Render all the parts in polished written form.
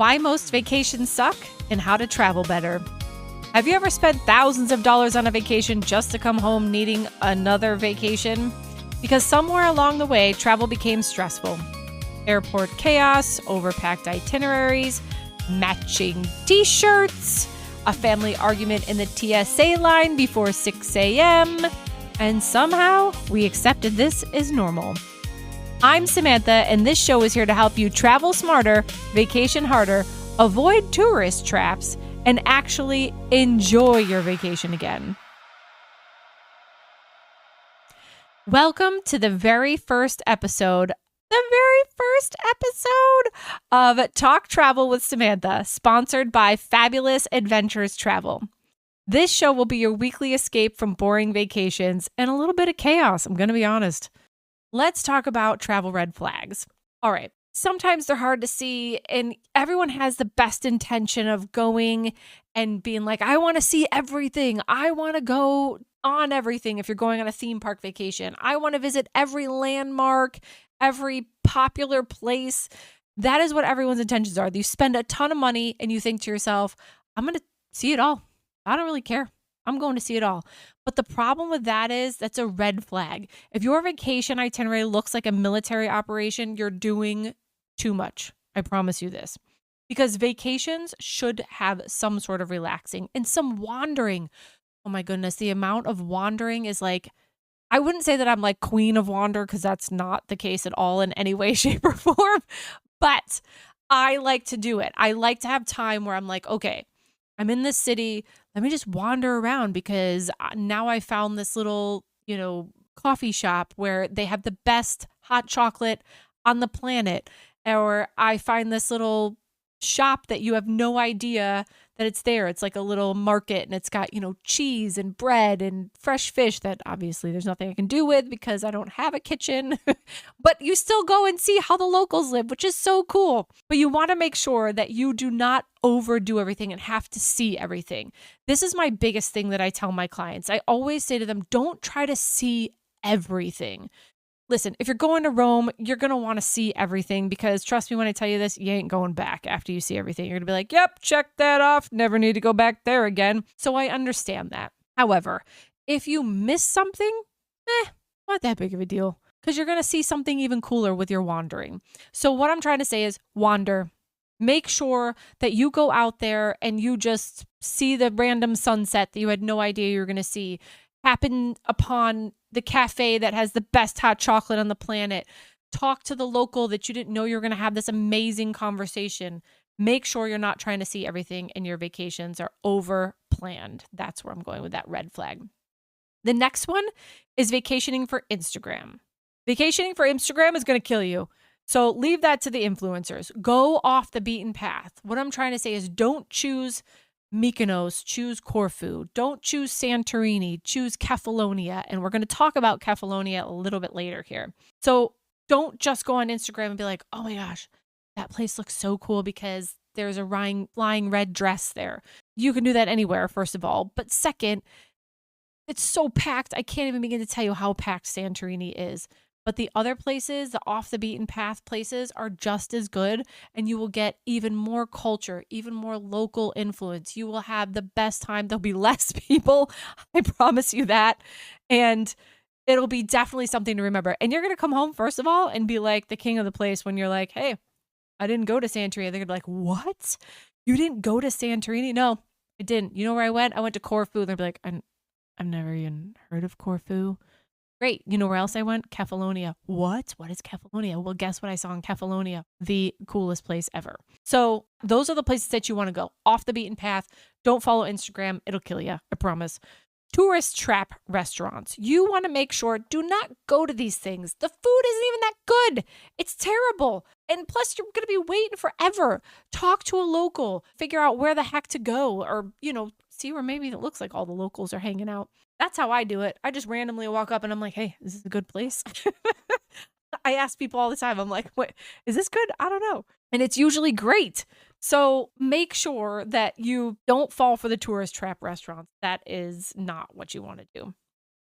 Why most vacations suck and how to travel better. Have you ever spent thousands of dollars on a vacation just to come home needing another vacation? Because somewhere along the way, travel became stressful. Airport chaos, overpacked itineraries, matching t-shirts, a family argument in the TSA line before 6 a.m., and somehow we accepted this as normal. I'm Samantha, and this show is here to help you travel smarter, vacation harder, avoid tourist traps, and actually enjoy your vacation again. Welcome to the very first episode of Talk Travel with Samantha, sponsored by Fabulous Adventures Travel. This show will be your weekly escape from boring vacations and a little bit of chaos, I'm going to be honest. Let's talk about travel red flags. All right. Sometimes they're hard to see, and everyone has the best intention of going and being like, I want to see everything. I want to go on everything if you're going on a theme park vacation. I want to visit every landmark, every popular place. That is what everyone's intentions are. You spend a ton of money and you think to yourself, I'm going to see it all. I don't really care. I'm going to see it all. But the problem with that is that's a red flag. If your vacation itinerary looks like a military operation, you're doing too much. I promise you this. Because vacations should have some sort of relaxing and some wandering. Oh my goodness, the amount of wandering is like, I wouldn't say that I'm like queen of wander because that's not the case at all in any way, shape, or form. But I like to do it. I like to have time where I'm like, okay, I'm in this city. Let me just wander around because now I found this little, coffee shop where they have the best hot chocolate on the planet. Or I find this little shop that you have no idea that it's there. It's like a little market and it's got, cheese and bread and fresh fish that obviously there's nothing I can do with because I don't have a kitchen. But you still go and see how the locals live, which is so cool. But you want to make sure that you do not overdo everything and have to see everything. This is my biggest thing that I tell my clients. I always say to them, don't try to see everything. Listen, if you're going to Rome, you're going to want to see everything because trust me when I tell you this, you ain't going back after you see everything. You're going to be like, yep, check that off. Never need to go back there again. So I understand that. However, if you miss something, not that big of a deal because you're going to see something even cooler with your wandering. So what I'm trying to say is wander. Make sure that you go out there and you just see the random sunset that you had no idea you were going to see. Happen upon the cafe that has the best hot chocolate on the planet. Talk to the local that you didn't know you were going to have this amazing conversation. Make sure you're not trying to see everything and your vacations are over planned. That's where I'm going with that red flag. The next one is vacationing for Instagram. Vacationing for Instagram is going to kill you. So leave that to the influencers. Go off the beaten path. What I'm trying to say is don't choose Mykonos, choose Corfu. Don't choose Santorini, choose Cephalonia. And we're going to talk about Cephalonia a little bit later here. So don't just go on Instagram and be like, oh my gosh, that place looks so cool because there's a flying red dress there. You can do that anywhere, first of all. But second, it's so packed. I can't even begin to tell you how packed Santorini is. But the other places, the off the beaten path places are just as good and you will get even more culture, even more local influence. You will have the best time. There'll be less people. I promise you that. And it'll be definitely something to remember. And you're going to come home, first of all, and be like the king of the place when you're like, hey, I didn't go to Santorini. They're going to be like, what? You didn't go to Santorini? No, I didn't. You know where I went? I went to Corfu. They'll be like, I've never even heard of Corfu. Great. You know where else I went? Cephalonia. What? What is Cephalonia? Well, guess what I saw in Cephalonia? The coolest place ever. So those are the places that you want to go. Off the beaten path. Don't follow Instagram. It'll kill you. I promise. Tourist trap restaurants. You want to make sure, do not go to these things. The food isn't even that good. It's terrible. And plus, you're going to be waiting forever. Talk to a local. Figure out where the heck to go. Or, see where maybe it looks like all the locals are hanging out. That's how I do it. I just randomly walk up and I'm like, hey, is this a good place? I ask people all the time. I'm like, wait, is this good? I don't know. And it's usually great. So make sure that you don't fall for the tourist trap restaurants. That is not what you want to do.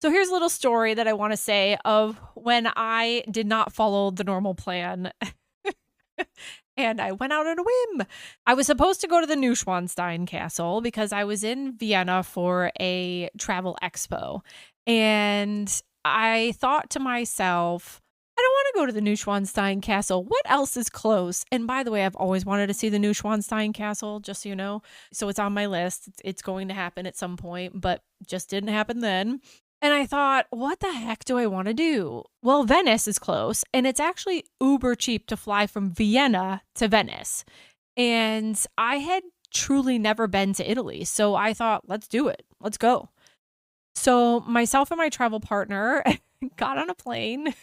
So here's a little story that I want to say of when I did not follow the normal plan. And I went out on a whim. I was supposed to go to the Neuschwanstein Castle because I was in Vienna for a travel expo. And I thought to myself, I don't want to go to the Neuschwanstein Castle. What else is close? And by the way, I've always wanted to see the Neuschwanstein Castle, just so you know. So it's on my list. It's going to happen at some point, but just didn't happen then. And I thought, what the heck do I want to do? Well, Venice is close, and it's actually uber cheap to fly from Vienna to Venice. And I had truly never been to Italy. So I thought, let's do it. Let's go. So myself and my travel partner got on a plane,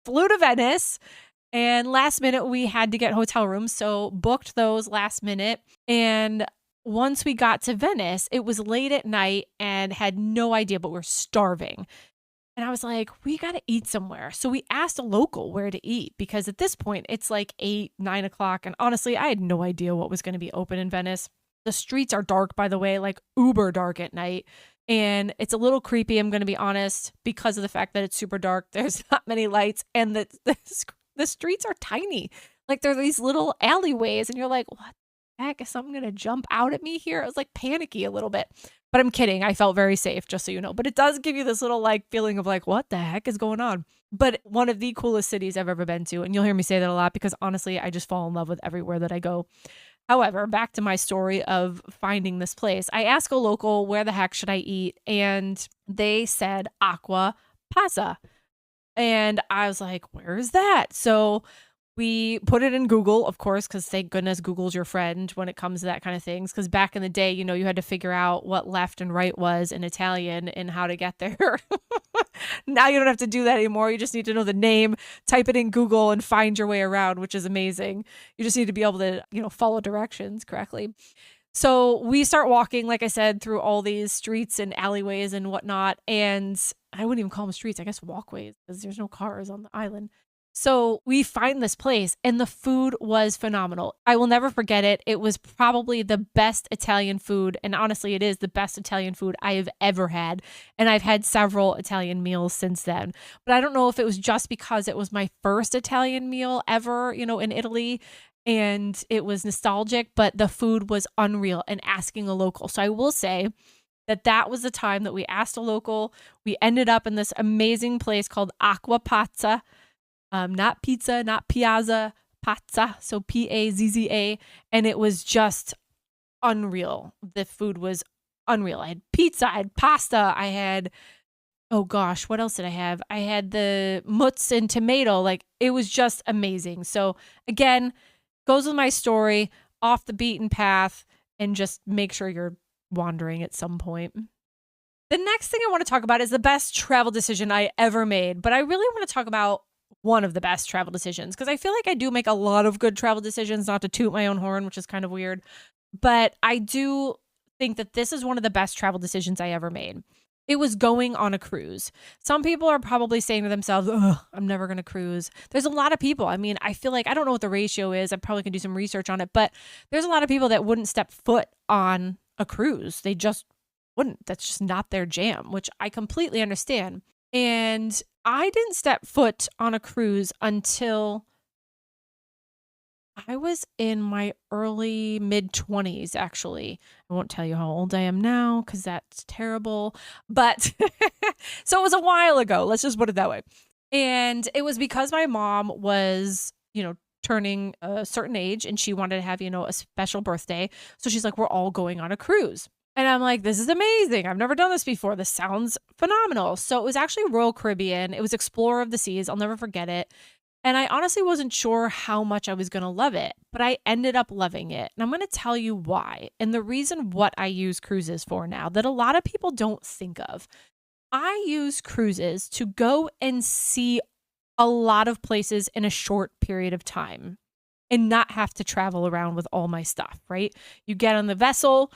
flew to Venice, and last minute we had to get hotel rooms. So booked those last minute. And once we got to Venice, it was late at night and had no idea, but we're starving. And I was like, we got to eat somewhere. So we asked a local where to eat because at this point it's like 8, 9 o'clock. And honestly, I had no idea what was going to be open in Venice. The streets are dark, by the way, like uber dark at night. And it's a little creepy, I'm going to be honest, because of the fact that it's super dark. There's not many lights and the streets are tiny. Like there are these little alleyways and you're like, what? Heck, is something going to jump out at me here? I was like panicky a little bit, but I'm kidding. I felt very safe, just so you know, but it does give you this little like feeling of like, what the heck is going on? But one of the coolest cities I've ever been to. And you'll hear me say that a lot because honestly, I just fall in love with everywhere that I go. However, back to my story of finding this place. I asked a local, where the heck should I eat? And they said Acqua Pazza. And I was like, where is that? So we put it in Google, of course, because thank goodness Google's your friend when it comes to that kind of things. Because back in the day, you know, you had to figure out what left and right was in Italian and how to get there. Now you don't have to do that anymore. You just need to know the name, type it in Google and find your way around, which is amazing. You just need to be able to, you know, follow directions correctly. So we start walking, like I said, through all these streets and alleyways and whatnot. And I wouldn't even call them streets, I guess walkways, because there's no cars on the island. So we find this place and the food was phenomenal. I will never forget it. It was probably the best Italian food. And honestly, it is the best Italian food I have ever had. And I've had several Italian meals since then. But I don't know if it was just because it was my first Italian meal ever, you know, in Italy. And it was nostalgic, but the food was unreal and asking a local. So I will say that was the time that we asked a local. We ended up in this amazing place called Acqua Pazza. Not pizza, not piazza, pazza, so Pazza, and it was just unreal. The food was unreal. I had pizza, I had pasta, I had, oh gosh, what else did I have? I had the mozz and tomato, like it was just amazing. So again, goes with my story, off the beaten path, and just make sure you're wandering at some point. The next thing I want to talk about is the best travel decision I ever made, but I really want to talk about one of the best travel decisions because I feel like I do make a lot of good travel decisions, not to toot my own horn, which is kind of weird, but I do think that this is one of the best travel decisions I ever made. It was going on a cruise. Some people are probably saying to themselves, oh, I'm never going to cruise. There's a lot of people. I mean, I feel like, I don't know what the ratio is. I probably can do some research on it, but there's a lot of people that wouldn't step foot on a cruise. They just wouldn't. That's just not their jam, which I completely understand. And I didn't step foot on a cruise until I was in my early mid-20s, actually. I won't tell you how old I am now because that's terrible. But so it was a while ago. Let's just put it that way. And it was because my mom was, you know, turning a certain age and she wanted to have, you know, a special birthday. So she's like, we're all going on a cruise. And I'm like, this is amazing. I've never done this before. This sounds phenomenal. So it was actually Royal Caribbean. It was Explorer of the Seas. I'll never forget it. And I honestly wasn't sure how much I was going to love it, but I ended up loving it. And I'm going to tell you why. And the reason what I use cruises for now that a lot of people don't think of. I use cruises to go and see a lot of places in a short period of time and not have to travel around with all my stuff, right? You get on the vessel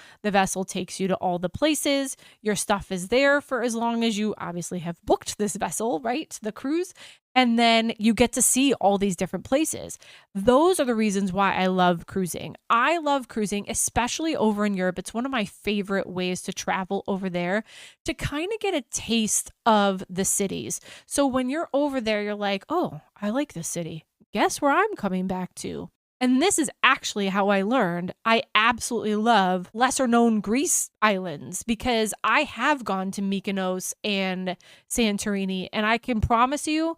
takes you to all the places, your stuff is there for as long as you obviously have booked this vessel, right? The cruise, and then you get to see all these different places. Those are the reasons why I love cruising. I love cruising, especially over in Europe. It's one of my favorite ways to travel over there to kind of get a taste of the cities. So when you're over there, you're like, oh, I like this city. guess where I'm coming back to? And this is actually how I learned I absolutely love lesser known Greece islands, because I have gone to Mykonos and Santorini, and I can promise you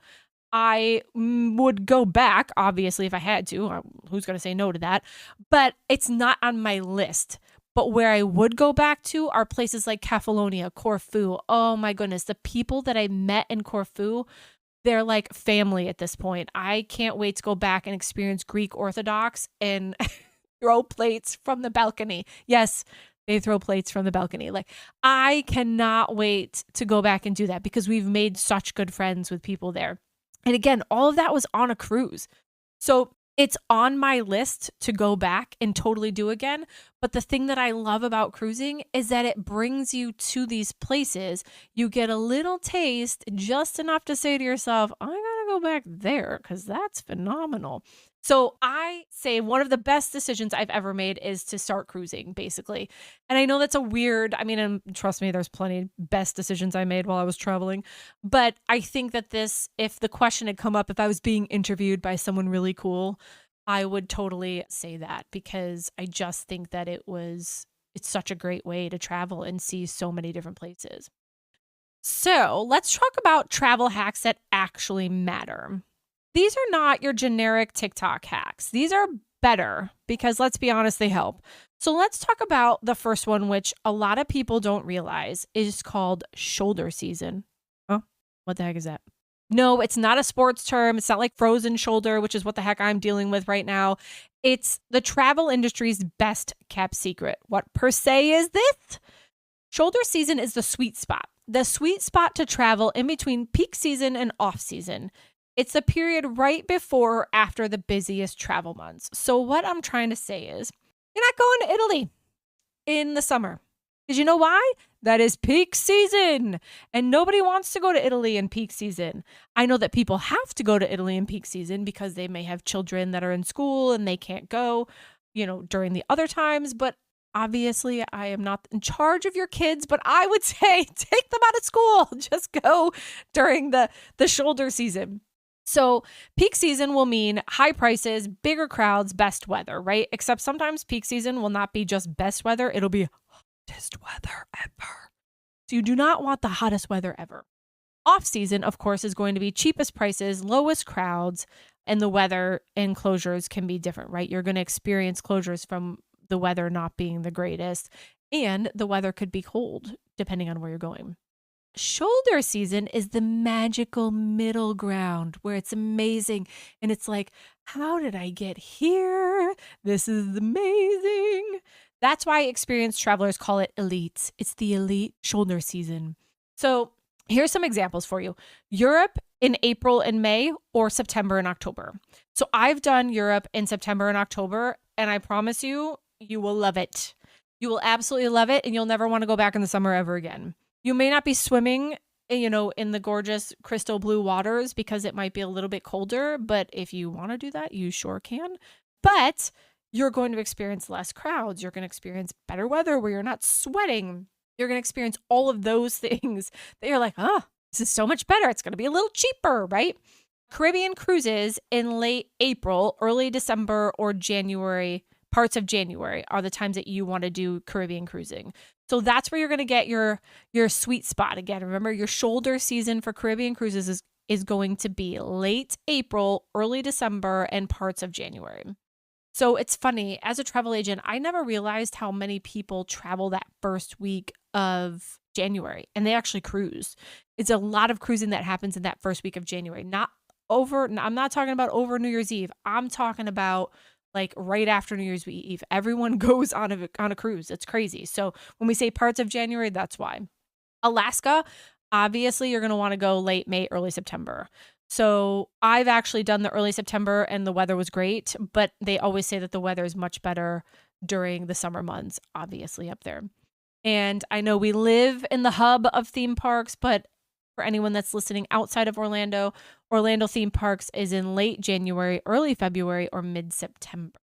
I would go back, obviously, if I had to. Who's going to say no to that? But it's not on my list. But where I would go back to are places like Cephalonia, Corfu. Oh my goodness, the people that I met in Corfu, they're like family at this point. I can't wait to go back and experience Greek Orthodox and throw plates from the balcony. Yes, they throw plates from the balcony. Like, I cannot wait to go back and do that, because we've made such good friends with people there. And again, all of that was on a cruise. So it's on my list to go back and totally do again. But the thing that I love about cruising is that it brings you to these places. You get a little taste, just enough to say to yourself, I gotta go back there, because that's phenomenal. So I say one of the best decisions I've ever made is to start cruising, basically. And I know that's a weird, and trust me, there's plenty of best decisions I made while I was traveling. But I think that this, if the question had come up, if I was being interviewed by someone really cool, I would totally say that, because I just think that it's such a great way to travel and see so many different places. So let's talk about travel hacks that actually matter. These are not your generic TikTok hacks. These are better, because let's be honest, they help. So let's talk about the first one, which a lot of people don't realize is called shoulder season. Oh, what the heck is that? No, it's not a sports term. It's not like frozen shoulder, which is what the heck I'm dealing with right now. It's the travel industry's best kept secret. What per se is this? Shoulder season is the sweet spot. The sweet spot to travel in between peak season and off season. It's the period right before or after the busiest travel months. So what I'm trying to say is, you're not going to Italy in the summer. Because you know why? That is peak season. And nobody wants to go to Italy in peak season. I know that people have to go to Italy in peak season because they may have children that are in school and they can't go, during the other times. But obviously, I am not in charge of your kids, but I would say take them out of school. Just go during the shoulder season. So peak season will mean high prices, bigger crowds, best weather, right? Except sometimes peak season will not be just best weather. It'll be hottest weather ever. So you do not want the hottest weather ever. Off season, of course, is going to be cheapest prices, lowest crowds, and the weather and closures can be different, right? You're going to experience closures from the weather not being the greatest, and the weather could be cold depending on where you're going. Shoulder season is the magical middle ground where it's amazing. And it's like, how did I get here? This is amazing. That's why experienced travelers call it elite. It's the elite shoulder season. So here's some examples for you. Europe in April and May, or September and October. So I've done Europe in September and October, and I promise you, you will love it. You will absolutely love it, and you'll never want to go back in the summer ever again. You may not be swimming, in the gorgeous crystal blue waters because it might be a little bit colder, but if you want to do that, you sure can. But you're going to experience less crowds. You're going to experience better weather where you're not sweating. You're going to experience all of those things that you're like, oh, this is so much better. It's going to be a little cheaper, right? Caribbean cruises in late April, early December, or January, parts of January are the times that you want to do Caribbean cruising. So that's where you're going to get your sweet spot again. Remember, your shoulder season for Caribbean cruises is going to be late April, early December, and parts of January. So it's funny, as a travel agent, I never realized how many people travel that first week of January, and they actually cruise. It's a lot of cruising that happens in that first week of January. I'm not talking about over New Year's Eve. I'm talking about like right after New Year's Eve. Everyone goes on a cruise. It's crazy. So when we say parts of January, that's why. Alaska, obviously you're going to want to go late May, early September. So I've actually done the early September and the weather was great, but they always say that the weather is much better during the summer months, obviously up there. And I know we live in the hub of theme parks, but for anyone that's listening outside of Orlando theme parks is in late January, early February, or mid-September.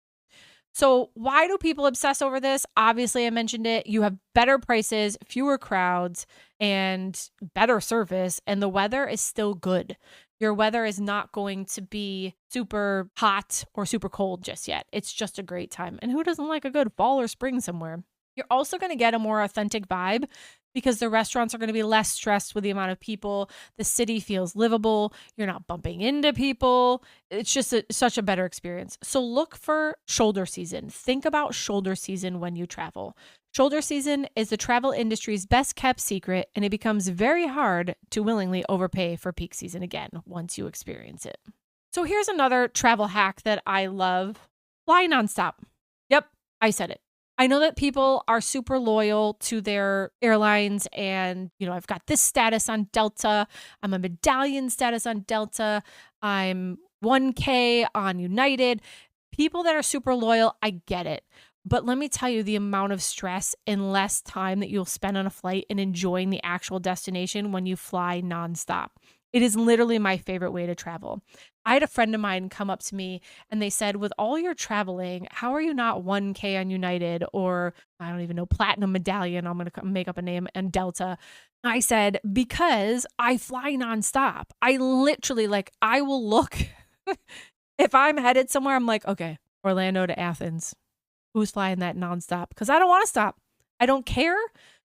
So why do people obsess over this? Obviously, I mentioned it. You have better prices, fewer crowds, and better service, and the weather is still good. Your weather is not going to be super hot or super cold just yet. It's just a great time. And who doesn't like a good fall or spring somewhere? You're also going to get a more authentic vibe because the restaurants are going to be less stressed with the amount of people. The city feels livable. You're not bumping into people. It's just such a better experience. So look for shoulder season. Think about shoulder season when you travel. Shoulder season is the travel industry's best kept secret, and it becomes very hard to willingly overpay for peak season again once you experience it. So here's another travel hack that I love. Fly nonstop. Yep, I said it. I know that people are super loyal to their airlines and, I've got this status on Delta. I'm a medallion status on Delta. I'm 1K on United. People that are super loyal, I get it. But let me tell you, the amount of stress and less time that you'll spend on a flight and enjoying the actual destination when you fly nonstop. It is literally my favorite way to travel. I had a friend of mine come up to me and they said, with all your traveling, how are you not 1K on United or I don't even know, Platinum Medallion, I'm going to make up a name, and Delta? I said, because I fly nonstop. I literally I will look. If I'm headed somewhere, I'm like, okay, Orlando to Athens. Who's flying that nonstop? Because I don't want to stop. I don't care.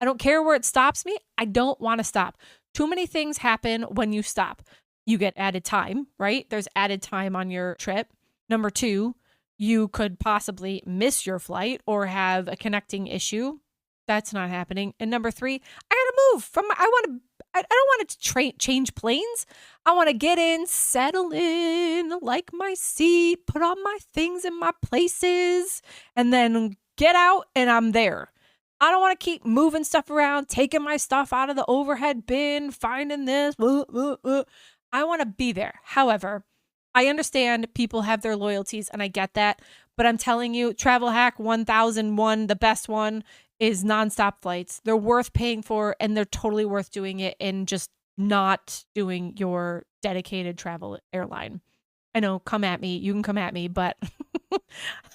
I don't care where it stops me. I don't want to stop. Too many things happen when you stop. You get added time, right? There's added time on your trip. Number 2, you could possibly miss your flight or have a connecting issue. That's not happening. And number 3, I gotta move I don't want to change planes. I want to get in, settle in, like my seat, put all my things in my places, and then get out and I'm there. I don't want to keep moving stuff around, taking my stuff out of the overhead bin, finding this. I want to be there. However, I understand people have their loyalties and I get that. But I'm telling you, travel hack 1001, the best one, is nonstop flights. They're worth paying for and they're totally worth doing it and just not doing your dedicated travel airline. I know, come at me. You can come at me, but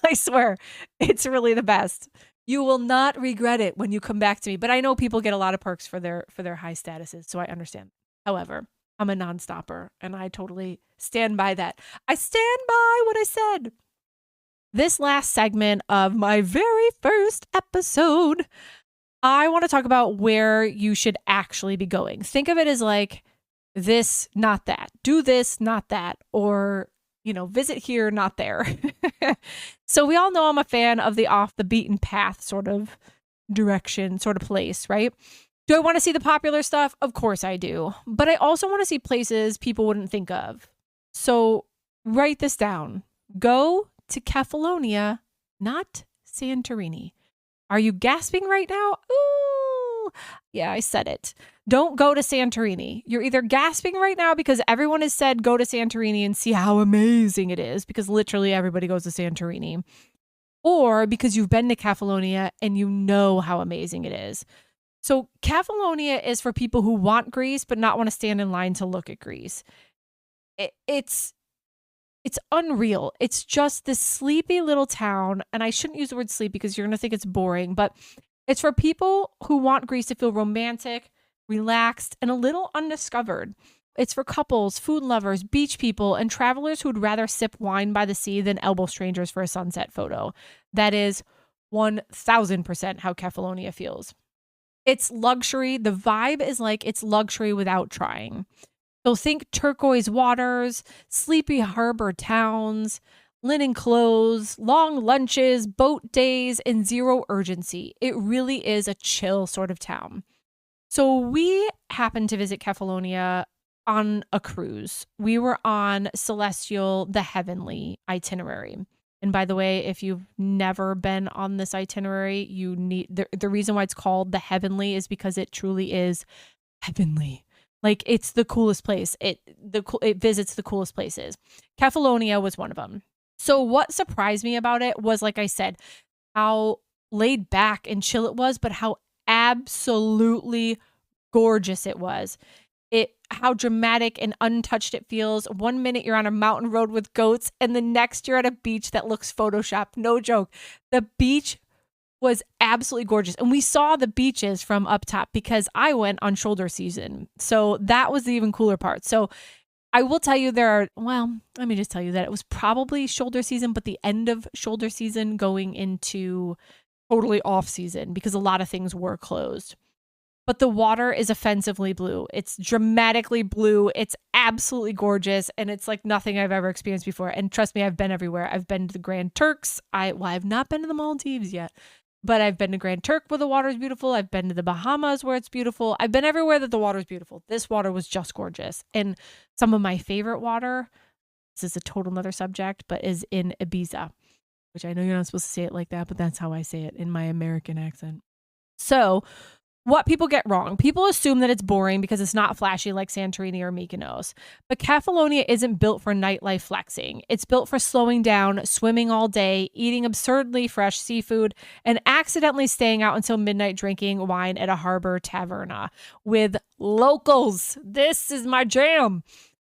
I swear it's really the best. You will not regret it when you come back to me. But I know people get a lot of perks for their high statuses, so I understand. However, I'm a non-stopper and I totally stand by that. I stand by what I said. This last segment of my very first episode, I want to talk about where you should actually be going. Think of it as like this, not that. Do this, not that. Or, visit here, not there. So we all know I'm a fan of the off the beaten path sort of direction, sort of place, right? Do I want to see the popular stuff? Of course I do. But I also want to see places people wouldn't think of. So write this down. Go to Cephalonia, not Santorini. Are you gasping right now? Ooh, yeah, I said it. Don't go to Santorini. You're either gasping right now because everyone has said go to Santorini and see how amazing it is, because literally everybody goes to Santorini, or because you've been to Cephalonia and you know how amazing it is. So Cephalonia is for people who want Greece but not want to stand in line to look at Greece. It's unreal. It's just this sleepy little town. And I shouldn't use the word sleep because you're going to think it's boring, but it's for people who want Greece to feel romantic, relaxed, and a little undiscovered. It's for couples, food lovers, beach people, and travelers who would rather sip wine by the sea than elbow strangers for a sunset photo. That is 1000% how Cephalonia feels. It's luxury. The vibe is like it's luxury without trying. So think turquoise waters, sleepy harbor towns, linen clothes, long lunches, boat days, and zero urgency. It really is a chill sort of town. So we happened to visit Cephalonia on a cruise. We were on Celestial, the Heavenly itinerary. And by the way, if you've never been on this itinerary, you need the reason why it's called the Heavenly is because it truly is heavenly. Like, it's the coolest place. It visits the coolest places. Cephalonia was one of them. So what surprised me about it was, like I said, how laid back and chill it was, but how absolutely gorgeous it was. How dramatic and untouched it feels. 1 minute you're on a mountain road with goats, and the next you're at a beach that looks photoshopped. No joke. The beach was absolutely gorgeous. And we saw the beaches from up top because I went on shoulder season. So that was the even cooler part. So I will tell you let me just tell you that it was probably shoulder season, but the end of shoulder season going into totally off season because a lot of things were closed. But the water is offensively blue. It's dramatically blue. It's absolutely gorgeous. And it's like nothing I've ever experienced before. And trust me, I've been everywhere. I've been to the Grand Turks. I've not been to the Maldives yet, but I've been to Grand Turk where the water is beautiful. I've been to the Bahamas where it's beautiful. I've been everywhere that the water is beautiful. This water was just gorgeous. And some of my favorite water, this is a total another subject, but is in Ibiza, which I know you're not supposed to say it like that, but that's how I say it in my American accent. So what people get wrong. People assume that it's boring because it's not flashy like Santorini or Mykonos. But Cephalonia isn't built for nightlife flexing. It's built for slowing down, swimming all day, eating absurdly fresh seafood, and accidentally staying out until midnight drinking wine at a harbor taverna with locals. This is my jam.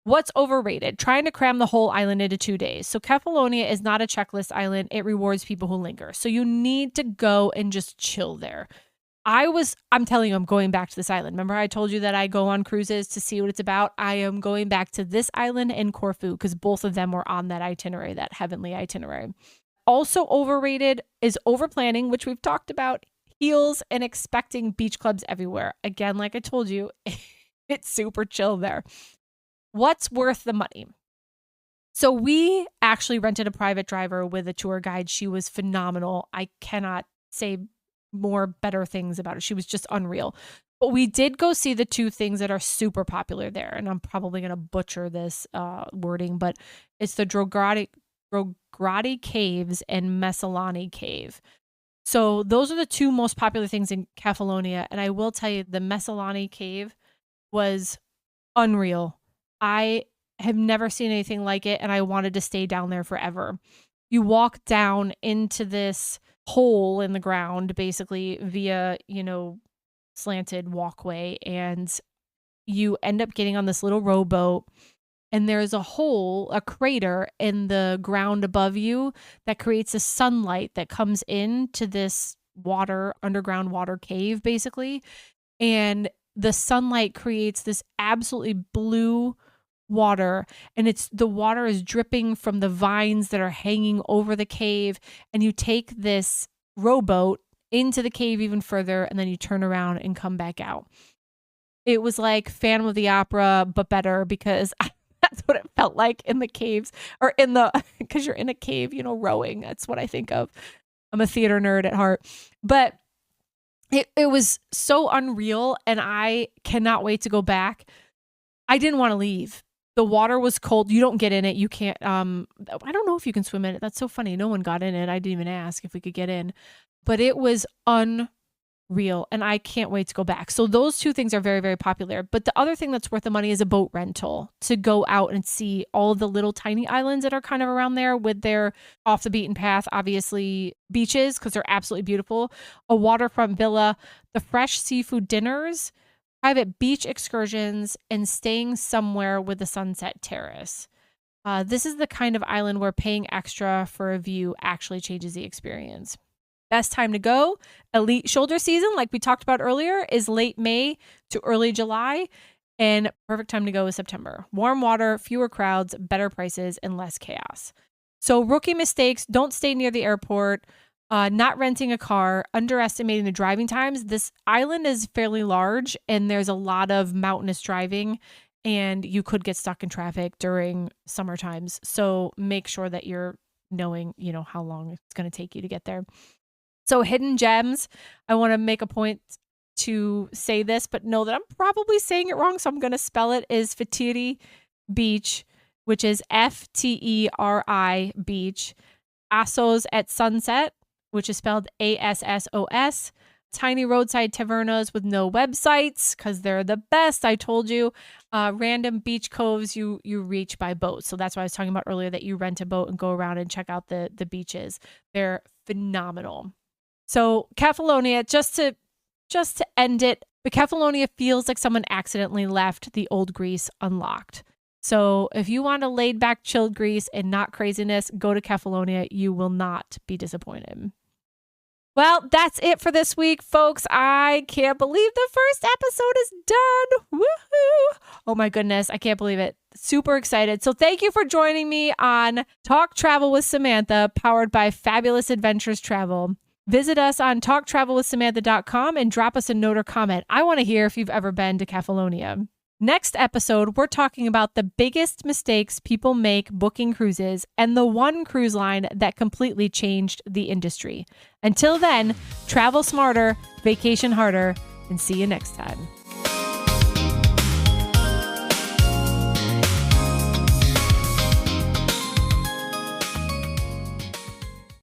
What's overrated? Trying to cram the whole island into 2 days. So Cephalonia is not a checklist island. It rewards people who linger. So you need to go and just chill there. I'm telling you, I'm going back to this island. Remember I told you that I go on cruises to see what it's about? I am going back to this island and Corfu because both of them were on that itinerary, that heavenly itinerary. Also overrated is overplanning, which we've talked about, heels, and expecting beach clubs everywhere. Again, like I told you, it's super chill there. What's worth the money? So we actually rented a private driver with a tour guide. She was phenomenal. I cannot say more better things about it. She was just unreal. But we did go see the two things that are super popular there. And I'm probably going to butcher this wording, but it's the Droghrati Caves and Cephalonia Cave. So those are the two most popular things in Cephalonia. And I will tell you, the Cephalonia Cave was unreal. I have never seen anything like it, and I wanted to stay down there forever. You walk down into this hole in the ground, basically via, slanted walkway, and you end up getting on this little rowboat, and there's a crater in the ground above you that creates a sunlight that comes into this underground water cave, basically. And the sunlight creates this absolutely blue water, and the water is dripping from the vines that are hanging over the cave, and you take this rowboat into the cave even further, and then you turn around and come back out. It was like Phantom of the Opera, but better, because that's what it felt like in the caves, or because you're in a cave, rowing. That's what I think of. I'm a theater nerd at heart, but it was so unreal, and I cannot wait to go back. I didn't want to leave. The water was cold. You don't get in it. You can't, I don't know if you can swim in it. That's so funny. No one got in it. I didn't even ask if we could get in, but it was unreal, and I can't wait to go back. So those two things are very, very popular. But the other thing that's worth the money is a boat rental to go out and see all of the little tiny islands that are kind of around there with their off the beaten path, obviously beaches, because they're absolutely beautiful, a waterfront villa, the fresh seafood dinners, private beach excursions, and staying somewhere with a sunset terrace. This is the kind of island where paying extra for a view actually changes the experience. Best time to go, elite shoulder season, like we talked about earlier, is late May to early July, and perfect time to go is September. Warm water, fewer crowds, better prices, and less chaos. So rookie mistakes: don't stay near the airport. Not renting a car, underestimating the driving times. This island is fairly large, and there's a lot of mountainous driving, and you could get stuck in traffic during summer times. So make sure that you're knowing, how long it's going to take you to get there. So hidden gems, I want to make a point to say this, but know that I'm probably saying it wrong, so I'm going to spell it, is Fatiri Beach, which is Fteri Beach. Assos at Sunset, which is spelled Assos. Tiny roadside tavernas with no websites, because they're the best, I told you. Random beach coves you reach by boat. So that's why I was talking about earlier, that you rent a boat and go around and check out the beaches. They're phenomenal. So Cephalonia, just to end it, but Cephalonia feels like someone accidentally left the old Greece unlocked. So if you want a laid back, chilled Greece and not craziness, go to Cephalonia. You will not be disappointed. Well, that's it for this week, folks. I can't believe the first episode is done. Woohoo! Oh my goodness, I can't believe it. Super excited. So thank you for joining me on Talk Travel with Samantha, powered by Fabulous Adventures Travel. Visit us on talktravelwithsamantha.com and drop us a note or comment. I want to hear if you've ever been to Cephalonia. Next episode, we're talking about the biggest mistakes people make booking cruises and the one cruise line that completely changed the industry. Until then, travel smarter, vacation harder, and see you next time.